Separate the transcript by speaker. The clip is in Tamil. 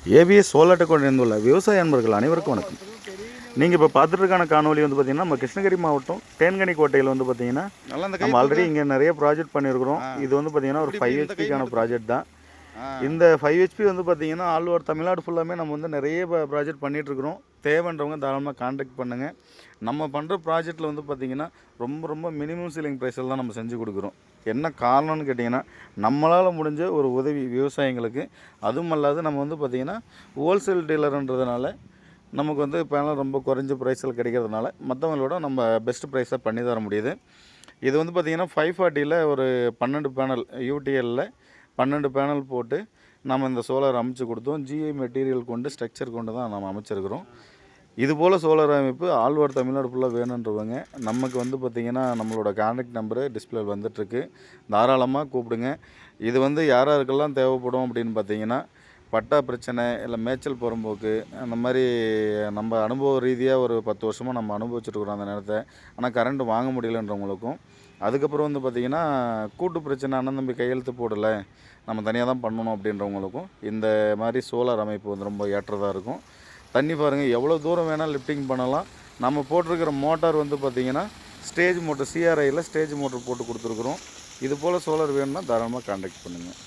Speaker 1: ஏபிஎஸ் சோலார் டெக் இணைந்துள்ள விவசாய அன்பர்கள் அனைவருக்கும் வணக்கம். நீங்கள் இப்போ பார்த்துட்டு காணொலி வந்து பார்த்தீங்கன்னா நம்ம கிருஷ்ணகிரி மாவட்டம் தேன்கனி கோட்டையில் வந்து பார்த்தீங்கன்னா நம்ம ஆல்ரெடி இங்கே நிறைய ப்ராஜெக்ட் பண்ணியிருக்கிறோம். இது வந்து பார்த்தீங்கன்னா ஒரு 5 ஹெச்பிக்கான ப்ராஜெக்ட் தான். இந்த 5 ஹெச்பி வந்து பார்த்தீங்கன்னா ஆல் ஓவர் தமிழ்நாடு ஃபுல்லாமே நம்ம வந்து நிறைய ப்ராஜெக்ட் பண்ணிகிட்ருக்குறோம். தேவைன்றவங்க தாராளமாக கான்டாக்ட் பண்ணுங்கள். நம்ம பண்ணுற ப்ராஜெக்டில் வந்து பார்த்திங்கன்னா ரொம்ப மினிமம் சீலிங் ப்ரைஸில் தான் நம்ம செஞ்சு கொடுக்குறோம். என்ன காரணம்னு கேட்டிங்கன்னா நம்மளால் முடிஞ்ச ஒரு உதவி விவசாயிங்களுக்கு. அதுவும் அல்லாது நம்ம வந்து பார்த்திங்கன்னா ஹோல்சேல் டீலர்ன்றதுனால நமக்கு வந்து பேனல் ரொம்ப குறைஞ்ச ப்ரைஸில் கிடைக்கிறதுனால மற்றவங்களோட நம்ம பெஸ்ட் ப்ரைஸாக பண்ணி தர முடியுது. இது வந்து பார்த்திங்கன்னா 540ல் ஒரு 12 பேனல் யூடிஎல்லில் 12 பேனல் போட்டு நம்ம இந்த சோலார் அமைச்சு கொடுத்தோம். ஜிஐ மெட்டீரியல் கொண்டு ஸ்ட்ரக்சர் கொண்டு தான் நம்ம அமைச்சிருக்கிறோம். இதுபோல் சோலார் அமைப்பு ஆல் ஓவர் தமிழ்நாடு ஃபுல்லாக வேணுன்றவங்க நமக்கு வந்து பார்த்திங்கன்னா நம்மளோட கான்டாக்ட் நம்பரு டிஸ்பிளே வந்துட்டுருக்கு. தாராளமாக கூப்பிடுங்க. இது வந்து யாருக்கெல்லாம் தேவைப்படும் அப்படின்னு பார்த்தீங்கன்னா பட்டா பிரச்சனை இல்லை மேய்ச்சல் புறம்போக்கு அந்த மாதிரி நம்ம அனுபவ ரீதியாக ஒரு 10 வருஷமாக நம்ம அனுபவிச்சுட்ருக்குறோம் அந்த நேரத்தை. ஆனால் கரண்ட் வாங்க முடியலன்றவங்களுக்கும், அதுக்கப்புறம் வந்து பார்த்திங்கன்னா கூட்டு பிரச்சனை அண்ணன் தம்பி கையெழுத்து போடலை நம்ம தனியாக தான் பண்ணணும் அப்படின்றவங்களுக்கும் இந்த மாதிரி சோலார் அமைப்பு வந்து ரொம்ப ஏற்றதாக இருக்கும். தண்ணி பாருங்கள் எவ்வளோ தூரம் வேணால் லிஃப்டிங் பண்ணலாம். நம்ம போட்டிருக்கிற மோட்டார் வந்து பார்த்திங்கன்னா ஸ்டேஜ் மோட்டர், சிஆர்ஐயில் ஸ்டேஜ் மோட்டர் போட்டு கொடுத்துருக்குறோம். இது போல் சோலார் வேணும்னா தாராளமாக கான்டாக்ட் பண்ணுங்கள்.